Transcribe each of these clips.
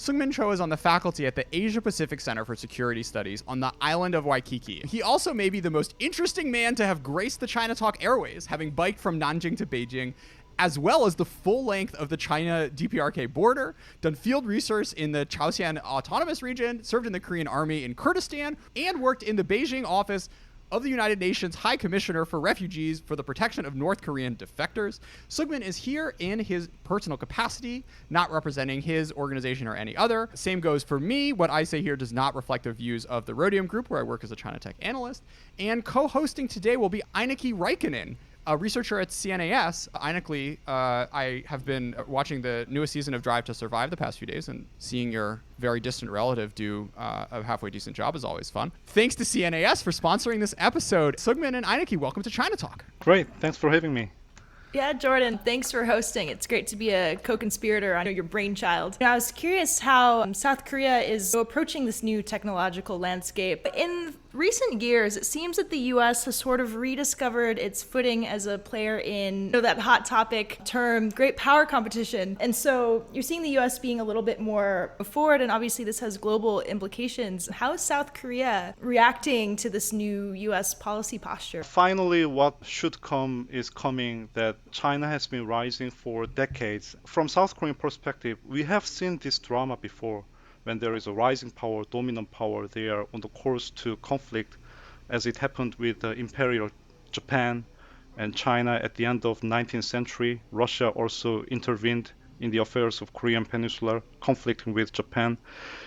Seungmin Cho is on the faculty at the Asia Pacific Center for Security Studies on the island of Waikiki. He also may be the most interesting man to have graced the China Talk airways, having biked from Nanjing to Beijing, as well as the full length of the China DPRK border, done field research in the Chaosian Autonomous Region, served in the Korean Army in Kurdistan, and worked in the Beijing office of the United Nations High Commissioner for Refugees for the Protection of North Korean Defectors. Seungmin is here in his personal capacity, not representing his organization or any other. Same goes for me. What I say here does not reflect the views of the Rhodium Group, where I work as a China Tech analyst. And co-hosting today will be Eineke Räikkönen, a researcher at CNAS. Eineke, I have been watching the newest season of Drive to Survive the past few days, and seeing your very distant relative do a halfway decent job is always fun. Thanks to CNAS for sponsoring this episode. Seungmin and Eineke, welcome to China Talk. Great. Thanks for having me. Yeah, Jordan, thanks for hosting. It's great to be a co-conspirator on your brainchild. I was curious how South Korea is approaching this new technological landscape. In recent years, it seems that the U.S. has sort of rediscovered its footing as a player in that hot topic term, great power competition. And so you're seeing the U.S. being a little bit more forward, and obviously this has global implications. How is South Korea reacting to this new U.S. policy posture? Finally, what should come is coming, that China has been rising for decades. From South Korean perspective, we have seen this drama before. When there is a rising power, dominant power, they are on the course to conflict, as it happened with Imperial Japan and China at the end of 19th century. Russia also intervened in the affairs of Korean Peninsula, conflicting with Japan.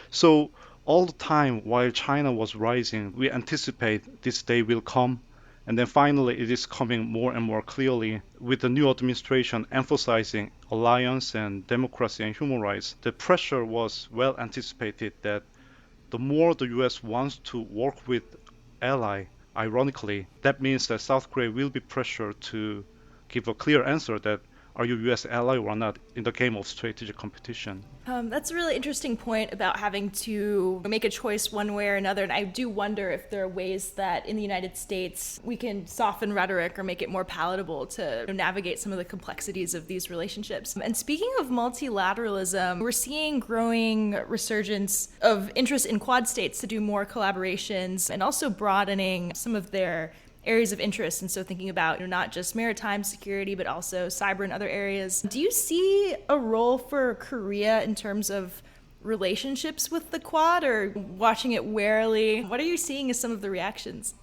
So all the time while China was rising, we anticipate this day will come. And then finally, it is coming more and more clearly with the new administration emphasizing alliance and democracy and human rights. The pressure was well anticipated that the more the US wants to work with ally, ironically, that means that South Korea will be pressured to give a clear answer that are you US ally or not in the game of strategic competition. That's a really interesting point about having to make a choice one way or another. And I do wonder if there are ways that in the United States we can soften rhetoric or make it more palatable to navigate some of the complexities of these relationships. And speaking of multilateralism, we're seeing growing resurgence of interest in Quad states to do more collaborations and also broadening some of their areas of interest. And so thinking about not just maritime security, but also cyber and other areas. Do you see a role for Korea in terms of relationships with the Quad, or watching it warily? What are you seeing as some of the reactions?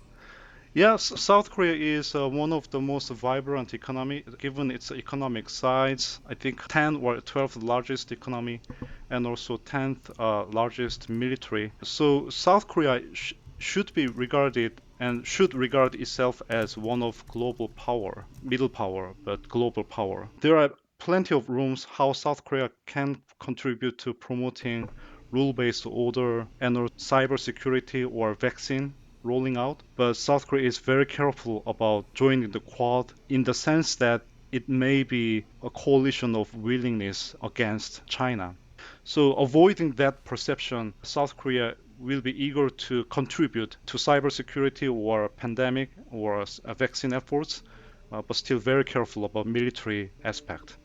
Yes, South Korea is one of the most vibrant economy, given its economic size. I think 10th or 12th largest economy, and also 10th largest military. So South Korea should be regarded and should regard itself as one of global power, middle power, but global power. There are plenty of rooms how South Korea can contribute to promoting rule-based order and or cybersecurity or vaccine rolling out. But South Korea is very careful about joining the Quad in the sense that it may be a coalition of willingness against China. So avoiding that perception, South Korea will be eager to contribute to cybersecurity or pandemic or vaccine efforts, but still very careful about military aspect.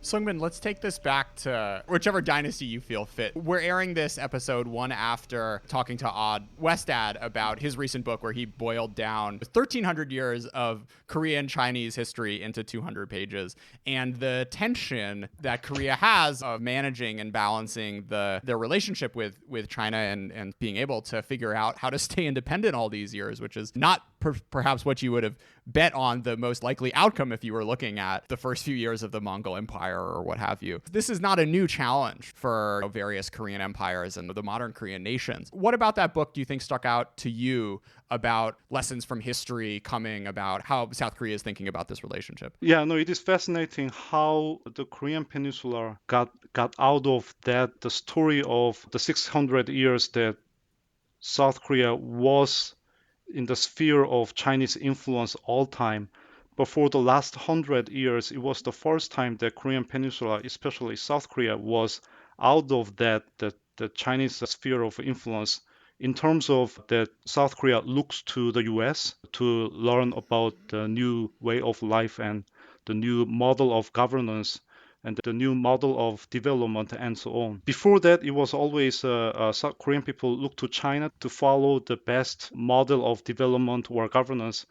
Seungmin, let's take this back to whichever dynasty you feel fit. We're airing this episode one after talking to Odd Westad about his recent book where he boiled down 1,300 years of Korean Chinese history into 200 pages, and the tension that Korea has of managing and balancing their relationship with China and being able to figure out how to stay independent all these years, which is not perhaps what you would have bet on the most likely outcome if you were looking at the first few years of the Mongol Empire or what have you. This is not a new challenge for various Korean empires and the modern Korean nations. What about that book do you think stuck out to you about lessons from history coming about how South Korea is thinking about this relationship? Yeah, no, it is fascinating how the Korean Peninsula got out of that, the story of the 600 years that South Korea was in the sphere of Chinese influence all time. But for the last 100 years, it was the first time that Korean Peninsula, especially South Korea, was out of that the Chinese sphere of influence, in terms of that South Korea looks to the US to learn about the new way of life and the new model of governance and the new model of development and so on. Before that, it was always South Korean people look to China to follow the best model of development or governance.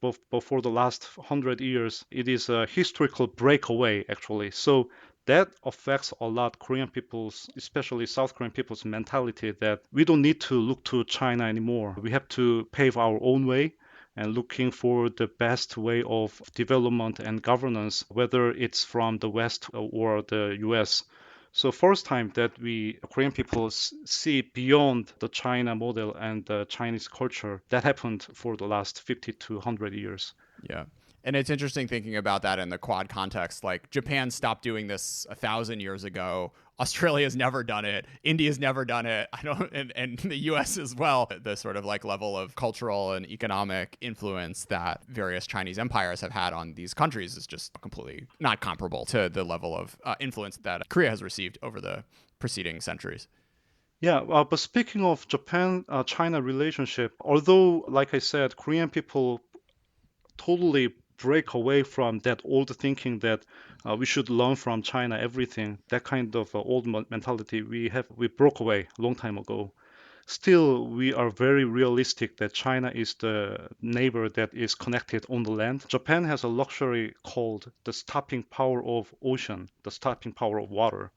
But for the last 100 years, it is a historical breakaway, actually. So that affects a lot Korean people's, especially South Korean people's mentality that we don't need to look to China anymore. We have to pave our own way and looking for the best way of development and governance, whether it's from the West or the US. So first time that we Korean people see beyond the China model and the Chinese culture, that happened for the last 50 to 100 years. Yeah. And it's interesting thinking about that in the Quad context. Like Japan stopped doing this 1,000 years ago. Australia's never done it. India's never done it. And the U.S. as well. The sort of like level of cultural and economic influence that various Chinese empires have had on these countries is just completely not comparable to the level of influence that Korea has received over the preceding centuries. Yeah, but speaking of Japan-China relationship, although, like I said, Korean people totally break away from that old thinking that we should learn from China everything. That kind of old mentality we broke away a long time ago. Still, we are very realistic that China is the neighbor that is connected on the land. Japan has a luxury called the stopping power of ocean, the stopping power of water.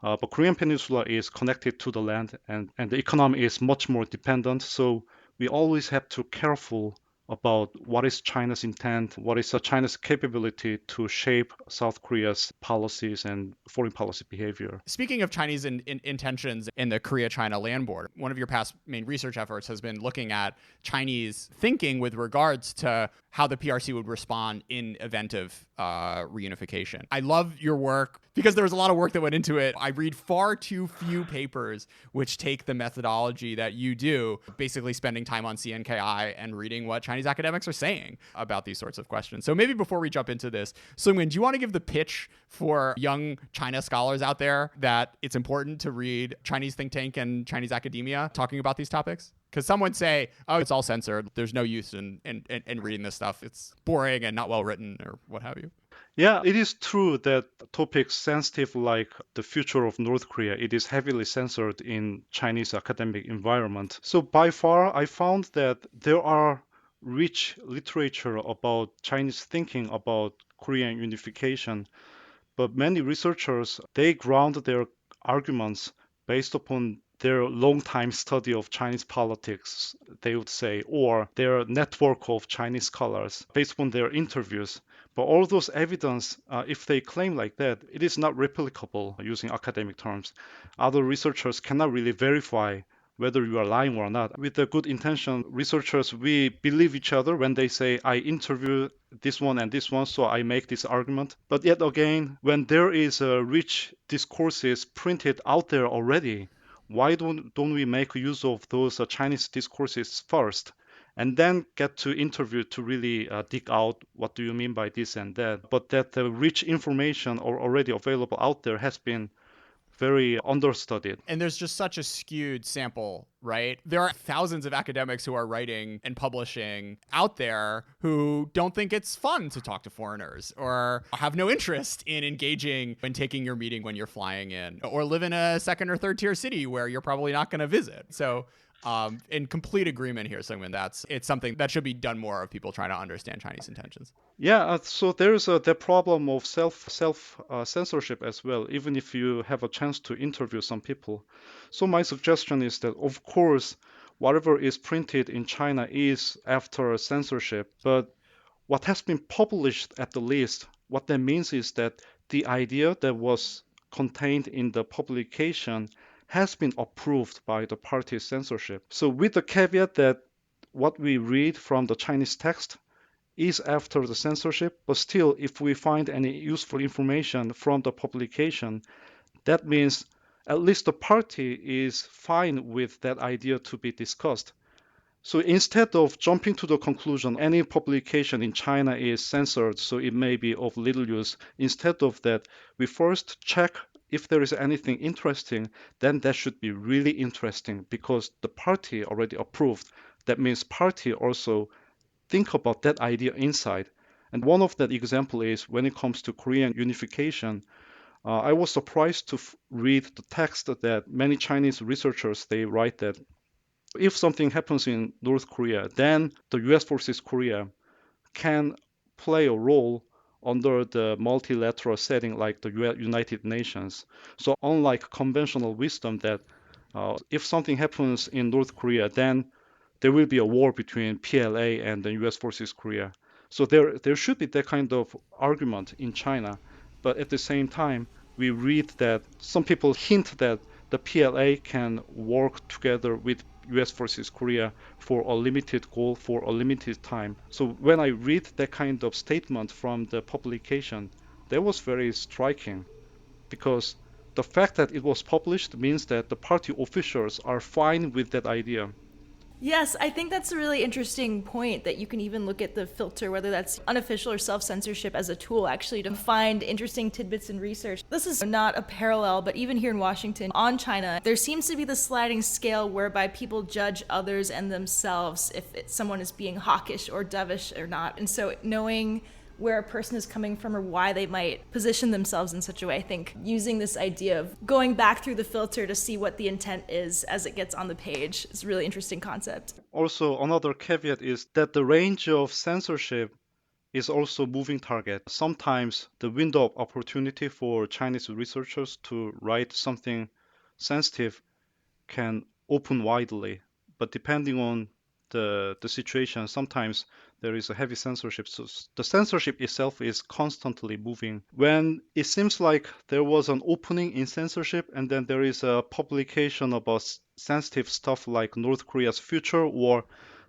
But Korean Peninsula is connected to the land and the economy is much more dependent. So we always have to careful about what is China's intent, what is China's capability to shape South Korea's policies and foreign policy behavior. Speaking of Chinese intentions in the Korea-China land border, one of your past main research efforts has been looking at Chinese thinking with regards to how the PRC would respond in event of reunification. I love your work because there was a lot of work that went into it. I read far too few papers which take the methodology that you do, basically spending time on CNKI and reading what Chinese academics are saying about these sorts of questions. So maybe before we jump into this, Seung-Min, do you want to give the pitch for young China scholars out there that it's important to read Chinese think tank and Chinese academia talking about these topics? Because some would say, oh, it's all censored. There's no use in reading this stuff. It's boring and not well written or what have you. Yeah, it is true that topics sensitive like the future of North Korea, it is heavily censored in Chinese academic environment. So by far, I found that there are rich literature about Chinese thinking about Korean unification, but many researchers, they ground their arguments based upon their long-time study of Chinese politics, they would say, or their network of Chinese scholars based upon their interviews. But all those evidence, if they claim like that, it is not replicable using academic terms. Other researchers cannot really verify whether you are lying or not. With a good intention, researchers, we believe each other when they say, I interview this one and this one, so I make this argument. But yet again, when there is a rich discourses printed out there already, why don't we make use of those Chinese discourses first and then get to interview to really dig out what do you mean by this and that? But that the rich information already available out there has been very understudied. And there's just such a skewed sample, right? There are thousands of academics who are writing and publishing out there who don't think it's fun to talk to foreigners or have no interest in engaging when taking your meeting when you're flying in or live in a second or third tier city where you're probably not going to visit. So in complete agreement here, Seung-Min, it's something that should be done more of people trying to understand Chinese intentions. Yeah, so there's the problem of self censorship as well, even if you have a chance to interview some people. So my suggestion is that, of course, whatever is printed in China is after censorship, but what has been published at the least, what that means is that the idea that was contained in the publication has been approved by the party's censorship. So with the caveat that what we read from the Chinese text is after the censorship, but still, if we find any useful information from the publication, that means at least the party is fine with that idea to be discussed. So instead of jumping to the conclusion any publication in China is censored, so it may be of little use, instead of that, we first check if there is anything interesting, then that should be really interesting because the party already approved. That means party also think about that idea inside. And one of that example is when it comes to Korean unification. I was surprised to read the text that many Chinese researchers they write that if something happens in North Korea, then the U.S. versus Korea can play a role under the multilateral setting like the United Nations. So unlike conventional wisdom that if something happens in North Korea, then there will be a war between PLA and the US versus Korea. So there should be that kind of argument in China. But at the same time, we read that some people hint that the PLA can work together with US versus Korea for a limited goal for a limited time. So when I read that kind of statement from the publication, that was very striking because the fact that it was published means that the party officials are fine with that idea. Yes, I think that's a really interesting point that you can even look at the filter, whether that's unofficial or self-censorship, as a tool actually to find interesting tidbits in research. This is not a parallel, but even here in Washington on China, there seems to be the sliding scale whereby people judge others and themselves if someone is being hawkish or dovish or not. And so knowing where a person is coming from or why they might position themselves in such a way. I think using this idea of going back through the filter to see what the intent is as it gets on the page is a really interesting concept. Also, another caveat is that the range of censorship is also moving target. Sometimes the window of opportunity for Chinese researchers to write something sensitive can open widely, but depending on the situation, sometimes there is a heavy censorship. So the censorship itself is constantly moving. When it seems like there was an opening in censorship and then there is a publication about sensitive stuff like North Korea's future or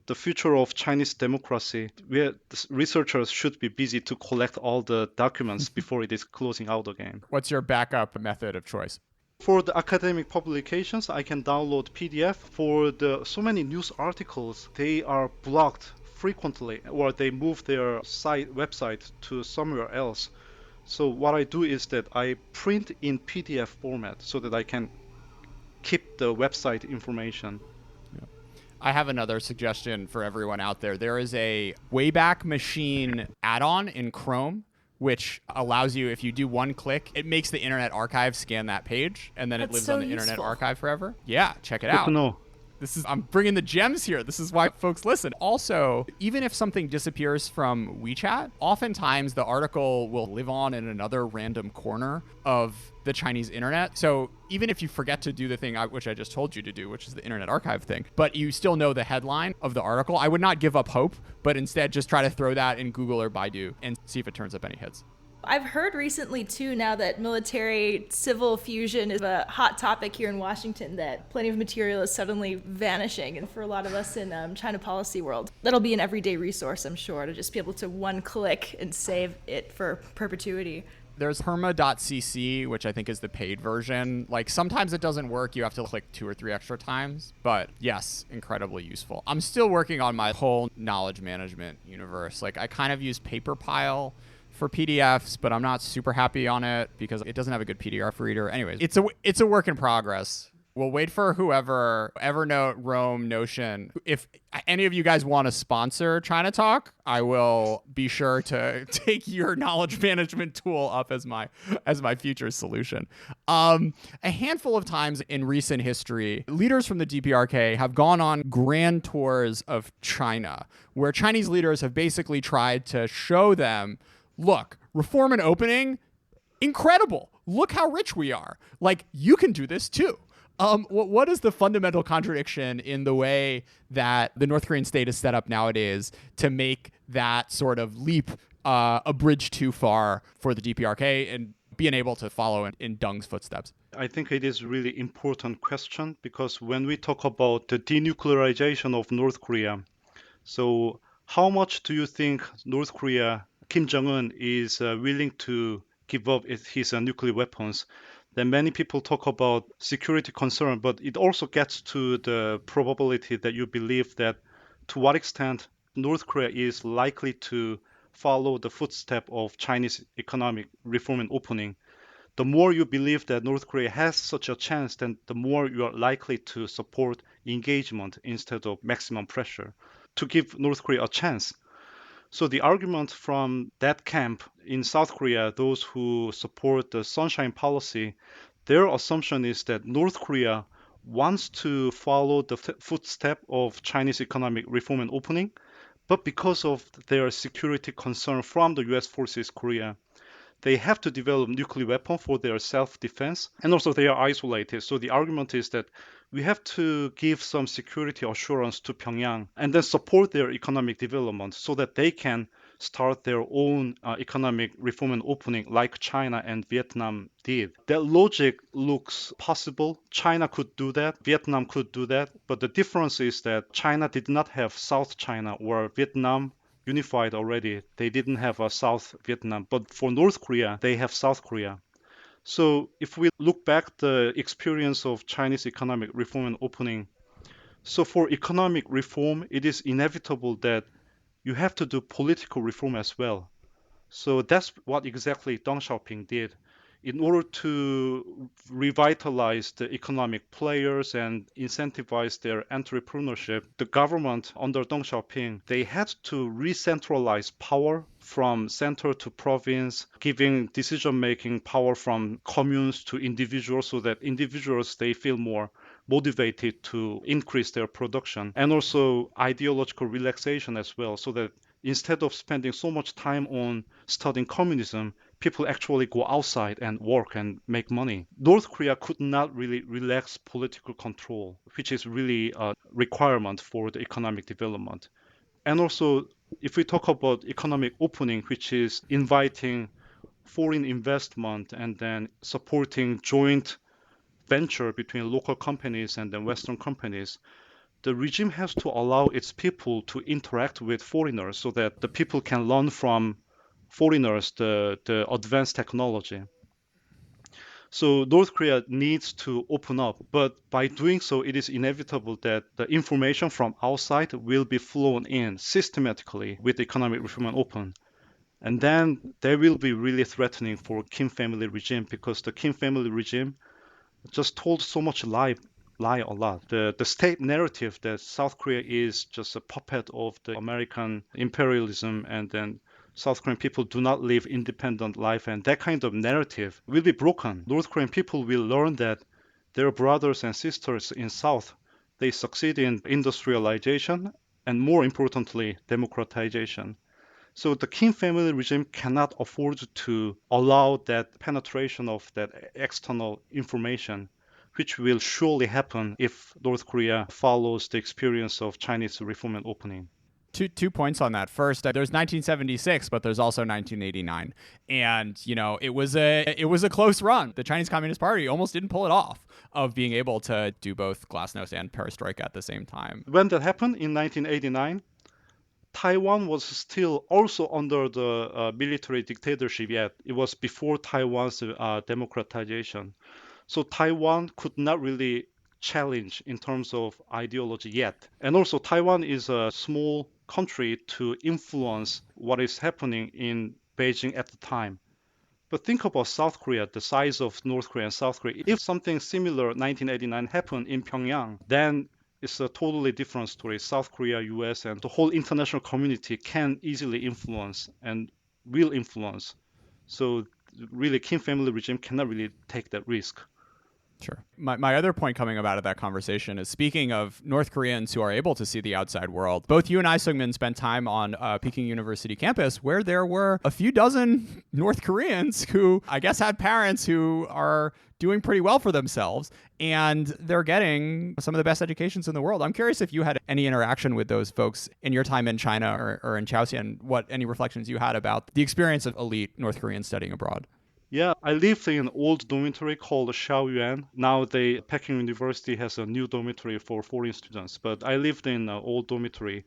the future of Chinese democracy, where the researchers should be busy to collect all the documents before it is closing out again. What's your backup method of choice? For the academic publications, I can download PDF. For so many news articles, they are blocked frequently or they move their website to somewhere else. So what I do is that I print in PDF format so that I can keep the website information. I have another suggestion for everyone out there. There is a Wayback Machine add-on in Chrome which allows you, if you do one click, it makes the Internet Archive scan that page, and then it lives on the Internet Archive forever. Yeah, check it out. Good to know. I'm bringing the gems here. This is why folks listen. Also, even if something disappears from WeChat, oftentimes the article will live on in another random corner of the Chinese internet. So even if you forget to do the thing which I just told you to do, which is the Internet Archive thing, but you still know the headline of the article, I would not give up hope, but instead just try to throw that in Google or Baidu and see if it turns up any hits. I've heard recently, too, now that military-civil fusion is a hot topic here in Washington, that plenty of material is suddenly vanishing. And for a lot of us in China policy world, that'll be an everyday resource, I'm sure, to just be able to one click and save it for perpetuity. There's perma.cc, which I think is the paid version. Like, sometimes it doesn't work. You have to click 2 or 3 extra times. But yes, incredibly useful. I'm still working on my whole knowledge management universe. Like, I kind of use Paperpile for PDFs, but I'm not super happy on it because it doesn't have a good PDF reader. Anyways, it's a work in progress. We'll wait for whoever, Evernote, Roam, Notion. If any of you guys want to sponsor China Talk, I will be sure to take your knowledge management tool up as my future solution. A handful of times in recent history, leaders from the DPRK have gone on grand tours of China, where Chinese leaders have basically tried to show them, look, reform and opening, incredible. Look how rich we are. Like, you can do this too. What is the fundamental contradiction in the way that the North Korean state is set up nowadays to make that sort of leap a bridge too far for the DPRK and being able to follow in Deng's footsteps? I think it is a really important question because when we talk about the denuclearization of North Korea, so how much do you think North Korea, Kim Jong-un, is willing to give up his nuclear weapons? Then many people talk about security concern, but it also gets to the probability that you believe that to what extent North Korea is likely to follow the footstep of Chinese economic reform and opening. The more you believe that North Korea has such a chance, then the more you are likely to support engagement instead of maximum pressure to give North Korea a chance. So the argument from that camp in South Korea, those who support the sunshine policy, their assumption is that North Korea wants to follow the footstep of Chinese economic reform and opening, but because of their security concern from the US forces Korea, they have to develop nuclear weapon for their self-defense, and also they are isolated. So the argument is that we have to give some security assurance to Pyongyang and then support their economic development so that they can start their own economic reform and opening like China and Vietnam did. That logic looks possible. China could do that, Vietnam could do that, but the difference is that China did not have South China, or Vietnam unified already. They didn't have a South Vietnam, but for North Korea, they have South Korea. So if we look back the experience of Chinese economic reform and opening, so for economic reform, it is inevitable that you have to do political reform as well. So that's what exactly Deng Xiaoping did. In order to revitalize the economic players and incentivize their entrepreneurship, the government under Deng Xiaoping, they had to re-centralize power from center to province, giving decision-making power from communes to individuals so that individuals, they feel more motivated to increase their production, and also ideological relaxation as well, so that instead of spending so much time on studying communism, people actually go outside and work and make money. North Korea could not really relax political control, which is really a requirement for the economic development. And also, if we talk about economic opening, which is inviting foreign investment and then supporting joint venture between local companies and then Western companies, the regime has to allow its people to interact with foreigners so that the people can learn from foreigners the advanced technology. So North Korea needs to open up, but by doing so, it is inevitable that the information from outside will be flown in systematically with economic reform and open. And then they will be really threatening for Kim family regime, because the Kim family regime just told so much lie a lot. The state narrative that South Korea is just a puppet of the American imperialism, and then South Korean people do not live independent life, and that kind of narrative will be broken. North Korean people will learn that their brothers and sisters in South, they succeed in industrialization and, more importantly, democratization. So the Kim family regime cannot afford to allow that penetration of that external information, which will surely happen if North Korea follows the experience of Chinese reform and opening. Two points on that. First, there's 1976, but there's also 1989, and it was a close run. The Chinese Communist Party almost didn't pull it off of being able to do both glasnost and perestroika at the same time. When that happened in 1989, Taiwan was still also under the military dictatorship yet. It was before Taiwan's democratization. So Taiwan could not really challenge in terms of ideology yet. And also Taiwan is a small country to influence what is happening in Beijing at the time. But think about South Korea, the size of North Korea and South Korea. If something similar 1989 happened in Pyongyang, then it's a totally different story. South Korea, US, and the whole international community can easily influence and will influence. So really, Kim family regime cannot really take that risk. Sure. My other point coming about of that conversation is, speaking of North Koreans who are able to see the outside world, both you and I, Seungmin, spent time on Peking University campus where there were a few dozen North Koreans who I guess had parents who are doing pretty well for themselves, and they're getting some of the best educations in the world. I'm curious if you had any interaction with those folks in your time in China or in Chaosian, what any reflections you had about the experience of elite North Koreans studying abroad. Yeah, I lived in an old dormitory called Shaoyuan. Now the Peking University has a new dormitory for foreign students, but I lived in an old dormitory.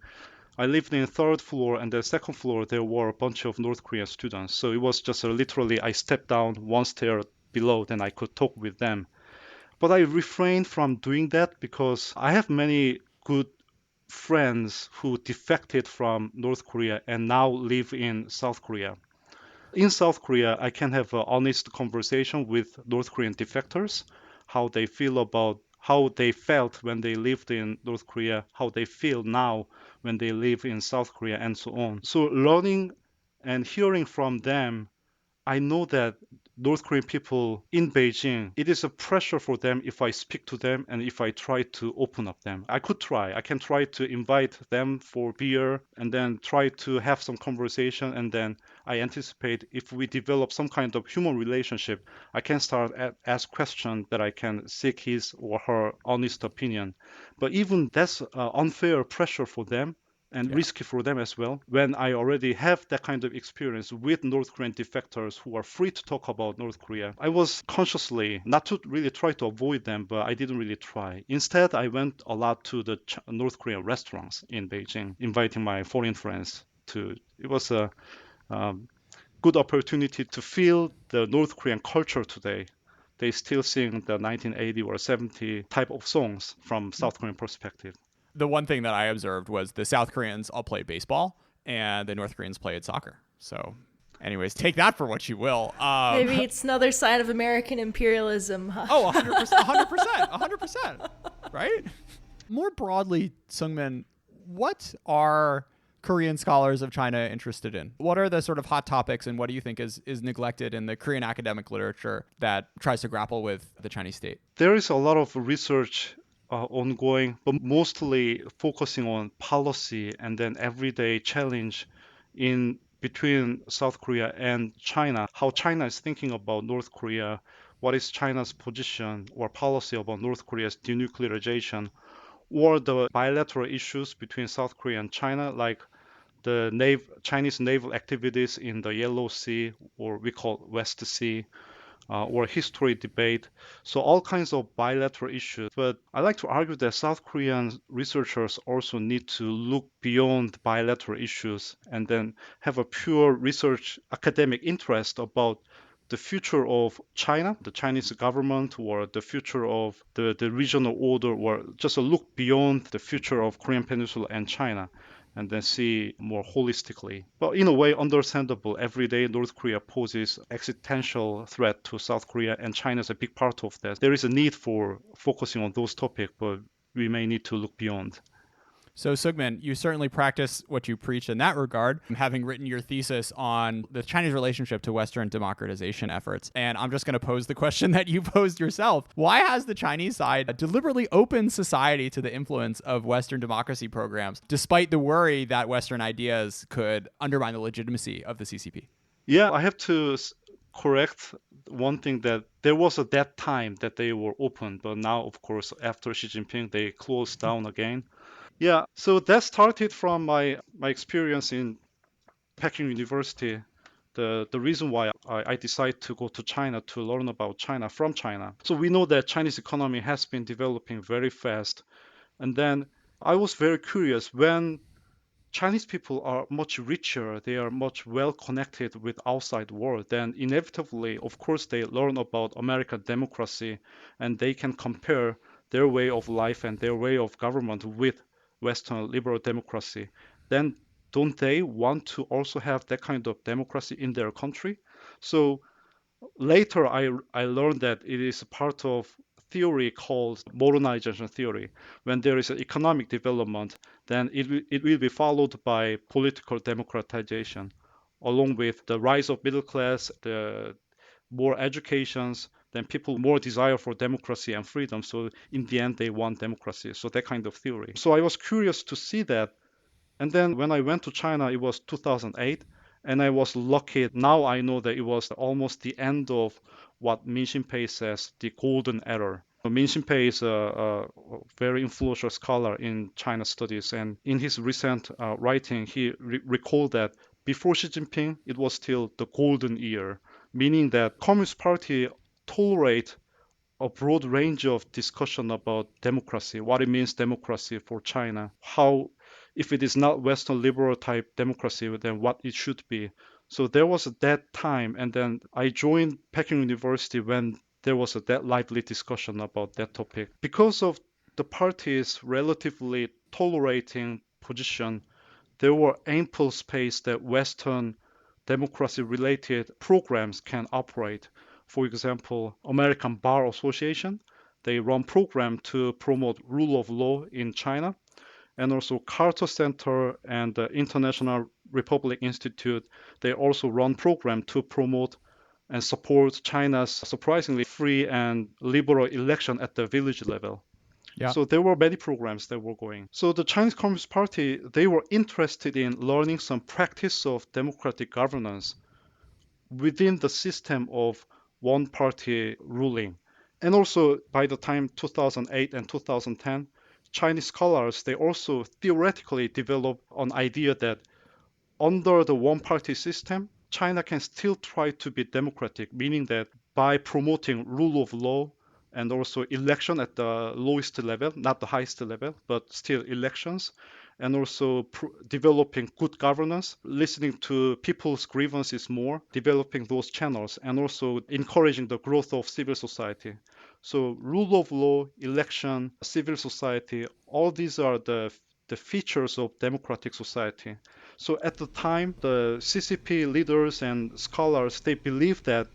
I lived in the third floor, and the second floor there were a bunch of North Korean students. So it was just literally I stepped down one stair below, then I could talk with them. But I refrained from doing that because I have many good friends who defected from North Korea and now live in South Korea. In South Korea, I can have an honest conversation with North Korean defectors, how they feel about how they felt when they lived in North Korea, how they feel now when they live in South Korea, and so on. So learning and hearing from them, I know that North Korean people in Beijing, it is a pressure for them if I speak to them and if I try to open up them. I can try to invite them for beer and then try to have some conversation. And then I anticipate if we develop some kind of human relationship, I can start ask questions that I can seek his or her honest opinion. But even that's unfair pressure for them and risky for them as well. When I already have that kind of experience with North Korean defectors who are free to talk about North Korea, I was consciously not to really try to avoid them, but I didn't really try. Instead, I went a lot to the North Korean restaurants in Beijing, inviting my foreign friends to. It was a good opportunity to feel the North Korean culture today. They still sing the 1980 or 70 type of songs from South Korean perspective. The one thing that I observed was the South Koreans all play baseball and the North Koreans played soccer. So, anyways, take that for what you will. Maybe it's another sign of American imperialism. Huh? Oh, 100%, 100%, right? More broadly, Seungmin, what are Korean scholars of China interested in? What are the sort of hot topics, and what do you think is neglected in the Korean academic literature that tries to grapple with the Chinese state? There is a lot of research ongoing, but mostly focusing on policy and then everyday challenge in between South Korea and China, how China is thinking about North Korea, what is China's position or policy about North Korea's denuclearization, or the bilateral issues between South Korea and China, like the Chinese naval activities in the Yellow Sea, or we call West Sea, or history debate. So all kinds of bilateral issues. But I like to argue that South Korean researchers also need to look beyond bilateral issues and then have a pure research academic interest about the future of China, the Chinese government, or the future of the regional order, or just a look beyond the future of Korean Peninsula and China, and then see more holistically. But in a way, understandable, every day North Korea poses existential threat to South Korea, and China is a big part of that. There is a need for focusing on those topics, but we may need to look beyond. So, Seungmin, you certainly practice what you preach in that regard, having written your thesis on the Chinese relationship to Western democratization efforts. And I'm just going to pose the question that you posed yourself. Why has the Chinese side deliberately opened society to the influence of Western democracy programs, despite the worry that Western ideas could undermine the legitimacy of the CCP? Yeah, I have to correct one thing, that there was at that time that they were open, but now, of course, after Xi Jinping, they closed down again. Yeah, so that started from my experience in Peking University. The reason why I decided to go to China to learn about China from China. So we know that Chinese economy has been developing very fast. And then I was very curious, when Chinese people are much richer, they are much well connected with outside world, then inevitably, of course, they learn about American democracy and they can compare their way of life and their way of government with Western liberal democracy. Then don't they want to also have that kind of democracy in their country? So later I learned that it is part of theory called modernization theory. When there is an economic development, then it will be followed by political democratization, along with the rise of middle class, the more educations, then people more desire for democracy and freedom. So in the end, they want democracy. So that kind of theory. So I was curious to see that. And then when I went to China, it was 2008. And I was lucky. Now I know that it was almost the end of what Min Shinpei says, the golden era. Min Shinpei is a very influential scholar in China studies. And in his recent writing, he recalled that before Xi Jinping, it was still the golden year, meaning that Communist Party tolerate a broad range of discussion about democracy, what it means democracy for China, how, if it is not Western liberal type democracy, then what it should be. So there was that time, and then I joined Peking University when there was that lively discussion about that topic. Because of the party's relatively tolerating position, there were ample space that Western democracy-related programs can operate. For example, American Bar Association, they run program to promote rule of law in China. And also Carter Center and the International Republic Institute, they also run program to promote and support China's surprisingly free and liberal election at the village level. Yeah. So there were many programs that were going. So the Chinese Communist Party, they were interested in learning some practice of democratic governance within the system of one party ruling. And also by the time 2008 and 2010, Chinese scholars, they also theoretically developed an idea that under the one party system, China can still try to be democratic, meaning that by promoting rule of law and also election at the lowest level, not the highest level, but still elections, and also developing good governance, listening to people's grievances more, developing those channels, and also encouraging the growth of civil society. So rule of law, election, civil society, all these are the features of democratic society. So at the time, the CCP leaders and scholars, they believe that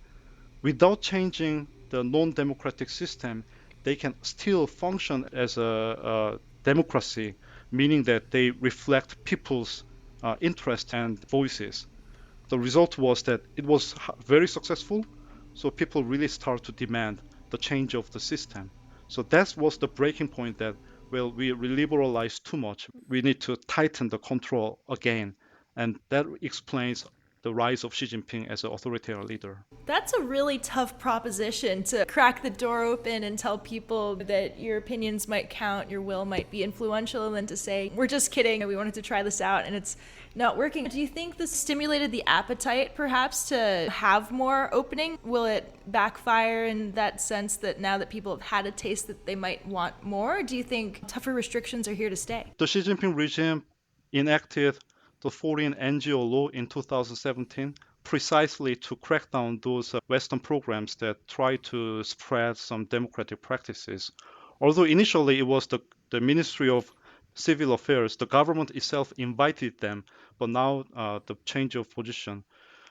without changing the non-democratic system, they can still function as a democracy, meaning that they reflect people's interests and voices. The result was that it was very successful, so people really start to demand the change of the system. So that was the breaking point that, well, we liberalized too much. We need to tighten the control again. And that explains the rise of Xi Jinping as an authoritarian leader. That's a really tough proposition to crack the door open and tell people that your opinions might count, your will might be influential, and then to say, we're just kidding, we wanted to try this out and it's not working. Do you think this stimulated the appetite perhaps to have more opening? Will it backfire in that sense that now that people have had a taste that they might want more? Do you think tougher restrictions are here to stay? The Xi Jinping regime enacted the foreign NGO law in 2017 precisely to crack down those Western programs that try to spread some democratic practices. Although initially it was the Ministry of Civil Affairs, the government itself invited them, but now the change of position.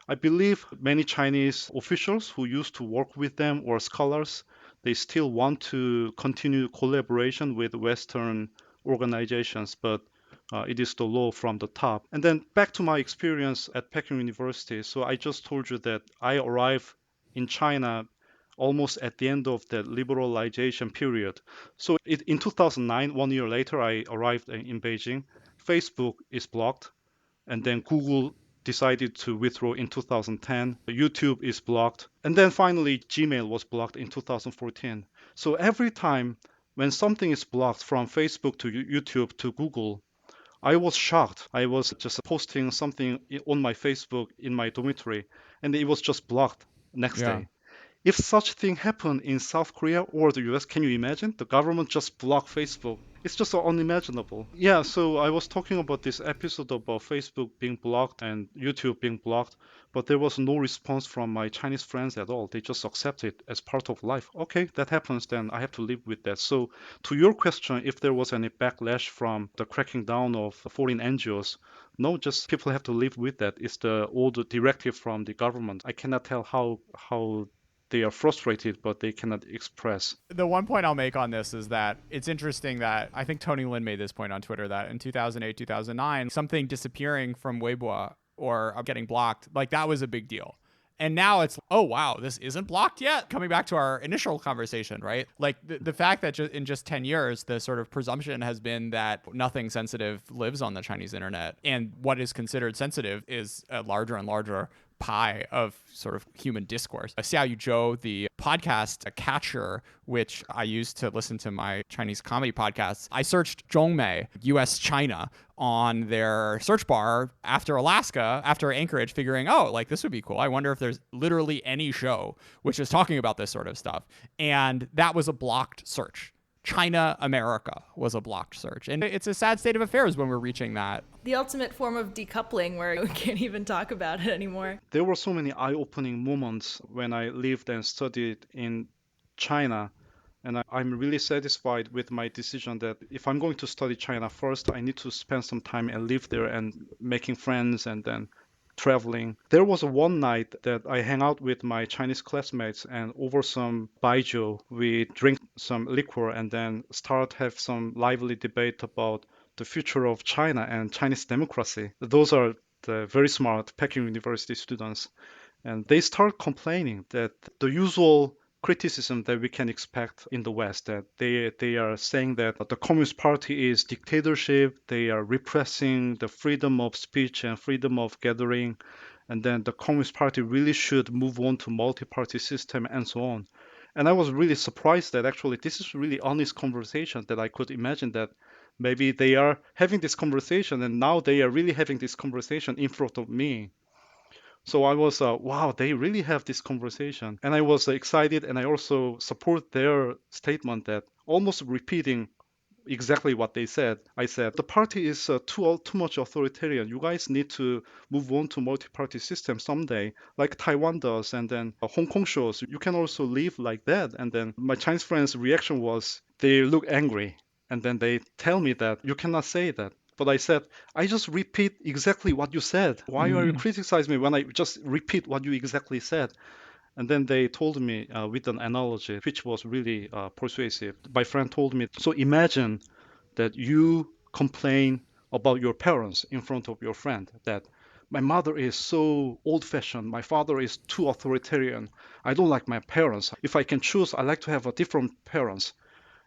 I believe many Chinese officials who used to work with them or scholars, they still want to continue collaboration with Western organizations, but it is the law from the top. And then back to my experience at Peking University. So I just told you that I arrived in China almost at the end of the liberalization period. So in 2009, 1 year later, I arrived in Beijing. Facebook is blocked, and then Google decided to withdraw in 2010. YouTube is blocked, and then finally Gmail was blocked in 2014. So every time when something is blocked from Facebook to YouTube to Google, I was shocked. I was just posting something on my Facebook in my dormitory, and it was just blocked next day. If such thing happened in South Korea or the US, can you imagine? The government just blocked Facebook. It's just so unimaginable. Yeah, so I was talking about this episode about Facebook being blocked and YouTube being blocked, but there was no response from my Chinese friends at all. They just accept it as part of life. Okay, that happens, then I have to live with that. So to your question, if there was any backlash from the cracking down of foreign NGOs, no, just people have to live with that. It's the old directive from the government. I cannot tell how they are frustrated, but they cannot express. The one point I'll make on this is that it's interesting that I think Tony Lin made this point on Twitter that in 2008, 2009, something disappearing from Weibo or getting blocked, like that was a big deal. And now it's, oh, wow, this isn't blocked yet. Coming back to our initial conversation, right? Like the fact that in just 10 years, the sort of presumption has been that nothing sensitive lives on the Chinese internet. And what is considered sensitive is a larger and larger pie of sort of human discourse. Xiaoyu Zhou, the podcast catcher, which I use to listen to my Chinese comedy podcasts, I searched Zhongmei, US China, on their search bar after Alaska, after Anchorage, figuring, oh, like this would be cool. I wonder if there's literally any show which is talking about this sort of stuff. And that was a blocked search. China America was a blocked search. And it's a sad state of affairs when we're reaching that. The ultimate form of decoupling where we can't even talk about it anymore. There were so many eye-opening moments when I lived and studied in China. And I'm really satisfied with my decision that if I'm going to study China first, I need to spend some time and live there and making friends and then traveling. There was one night that I hang out with my Chinese classmates, and over some baijiu, we drink some liquor and then start have some lively debate about the future of China and Chinese democracy. Those are the very smart Peking University students. And they start complaining that the usual criticism that we can expect in the West, that they are saying that the Communist Party is dictatorship, they are repressing the freedom of speech and freedom of gathering, and then the Communist Party really should move on to multi-party system and so on. And I was really surprised that actually this is really honest conversation, that I could imagine that maybe they are having this conversation and now they are really having this conversation in front of me. So I was, wow, they really have this conversation. And I was excited, and I also support their statement that almost repeating exactly what they said. I said, the party is too much authoritarian. You guys need to move on to multi-party system someday, like Taiwan does, and then Hong Kong shows. You can also live like that. And then my Chinese friends' reaction was they look angry. And then they tell me that you cannot say that. But I said, I just repeat exactly what you said. Why are you criticizing me when I just repeat what you exactly said? And then they told me with an analogy, which was really persuasive. My friend told me, so imagine that you complain about your parents in front of your friend, that my mother is so old-fashioned, my father is too authoritarian, I don't like my parents. If I can choose, I like to have a different parents.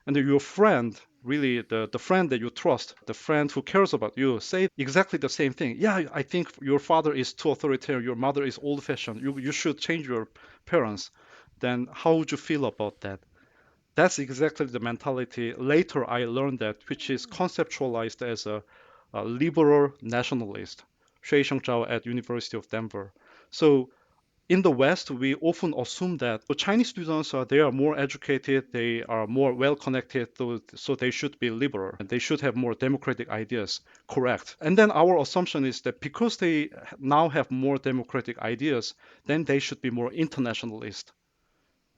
And your friend, really the friend that you trust, the friend who cares about you, say exactly the same thing. Yeah, I think your father is too authoritarian, your mother is old-fashioned, you should change your parents. Then how would you feel about that? That's exactly the mentality later I learned that, which is conceptualized as a liberal nationalist, Shui Shengzhao at University of Denver. So in the West, we often assume that the Chinese students are they are more educated, they are more well connected, so they should be liberal and they should have more democratic ideas. Correct. And then our assumption is that because they now have more democratic ideas, then they should be more internationalist.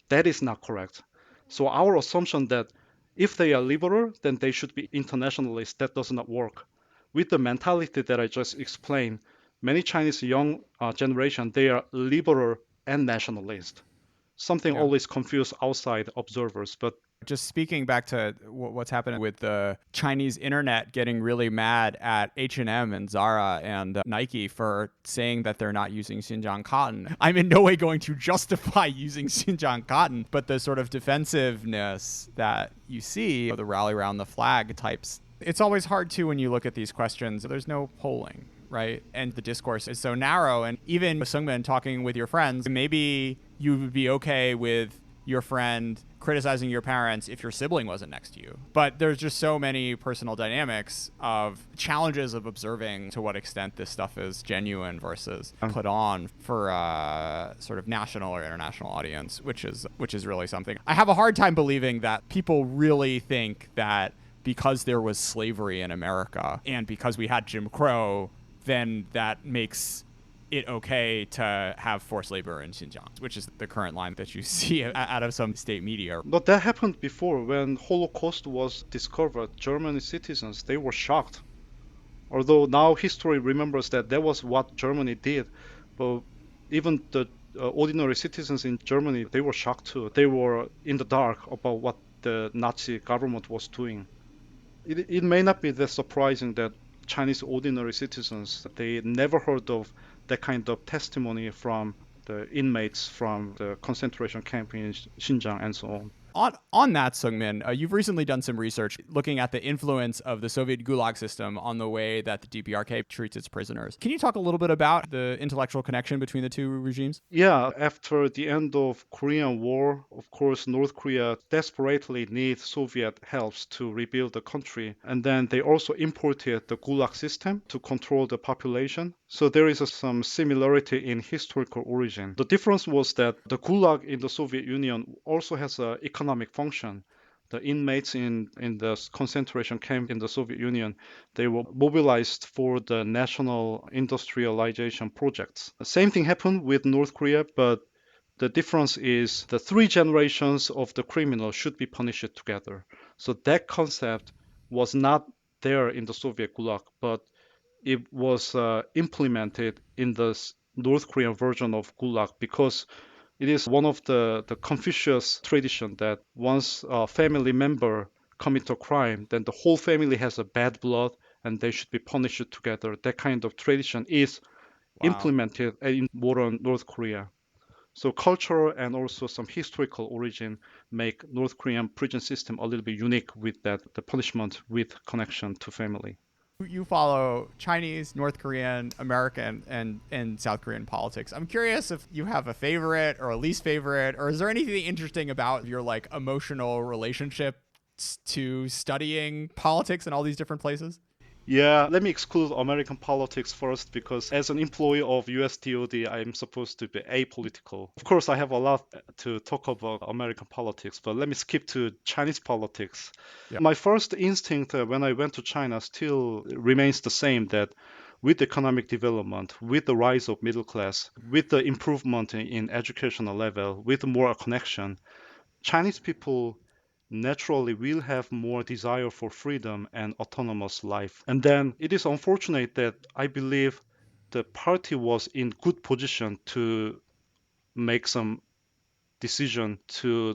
That is not correct. So our assumption that if they are liberal, then they should be internationalist, that does not work. With the mentality that I just explained, many Chinese young generation, they are liberal and nationalist. Something Yeah. always confuse outside observers, but Just speaking back to what's happening with the Chinese internet getting really mad at H&M and Zara and Nike for saying that they're not using Xinjiang cotton. I'm in no way going to justify using Xinjiang cotton, but the sort of defensiveness that you see, the rally around the flag types, it's always hard to when you look at these questions. There's no polling, right? And the discourse is so narrow. And even with Sungmin talking with your friends, maybe you would be okay with your friend criticizing your parents if your sibling wasn't next to you. But there's just so many personal dynamics of challenges of observing to what extent this stuff is genuine versus put on for a sort of national or international audience, which is really something. I have a hard time believing that people really think that because there was slavery in America and because we had Jim Crow, then that makes it okay to have forced labor in Xinjiang, which is the current line that you see out of some state media. but that happened before. When Holocaust was discovered, German citizens, they were shocked. Although now history remembers that that was what Germany did, but even the ordinary citizens in Germany, they were shocked too. They were in the dark about what the Nazi government was doing. It may not be that surprising that Chinese ordinary citizens, they never heard of that kind of testimony from the inmates from the concentration camp in Xinjiang and so on. On that, Sungmin, you've recently done some research looking at the influence of the Soviet Gulag system on the way that the DPRK treats its prisoners. Can you talk a little bit about the intellectual connection between the two regimes? Yeah, after the end of Korean War, of course, North Korea desperately needs Soviet helps to rebuild the country. And then they also imported the Gulag system to control the population. So there is some similarity in historical origin. The difference was that the Gulag in the Soviet Union also has an economic function. The inmates in the concentration camp in the Soviet Union, they were mobilized for the national industrialization projects. The same thing happened with North Korea, but the difference is the three generations of the criminal should be punished together. So that concept was not there in the Soviet Gulag, but it was implemented in the North Korean version of Gulag because it is one of the Confucius tradition that once a family member commit a crime, then the whole family has a bad blood and they should be punished together. That kind of tradition is Wow. implemented in modern North Korea. So cultural and also some historical origin make North Korean prison system a little bit unique with that the punishment with connection to family. You follow Chinese, North Korean, American, and South Korean politics. I'm curious if you have a favorite or a least favorite, or is there anything interesting about your like emotional relationship to studying politics in all these different places? Yeah, let me exclude American politics first because as an employee of US DoD, I'm supposed to be apolitical. Of course, I have a lot to talk about American politics, but let me skip to Chinese politics. Yeah. My first instinct when I went to China still remains the same that with economic development, with the rise of middle class, with the improvement in educational level, with more connection, Chinese people naturally will have more desire for freedom and autonomous life. And then it is unfortunate that I believe the party was in good position to make some decision to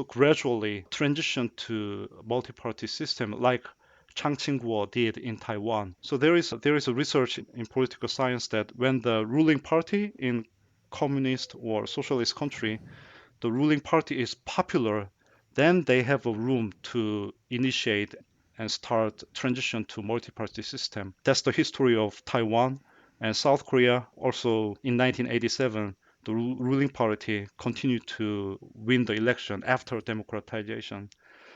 gradually transition to multi-party system like Chiang Ching-kuo did in Taiwan. So there is a research in political science that when the ruling party in communist or socialist country the ruling party is popular, then they have a room to initiate and start transition to multi-party system. That's the history of Taiwan and South Korea. Also in 1987, the ruling party continued to win the election after democratization.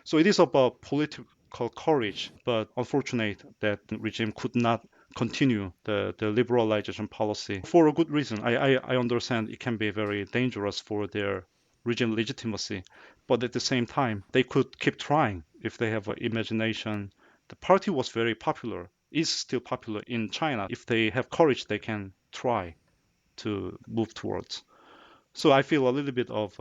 So it is about political courage, but unfortunate that the regime could not continue the liberalization policy for a good reason. I understand it can be very dangerous for their regime legitimacy, but at the same time, they could keep trying if they have an imagination. The party was very popular, is still popular in China. If they have courage, they can try to move towards. So I feel a little bit of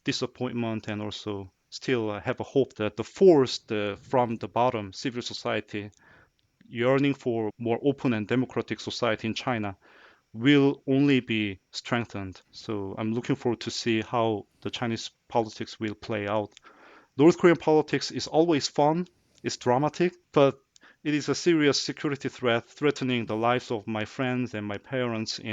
disappointment and also still have a hope that the force from the bottom, civil society, yearning for more open and democratic society in China will only be strengthened. So I'm looking forward to see how the Chinese politics will play out. North Korean politics is always fun, it's dramatic, but it is a serious security threat threatening the lives of my friends and my parents in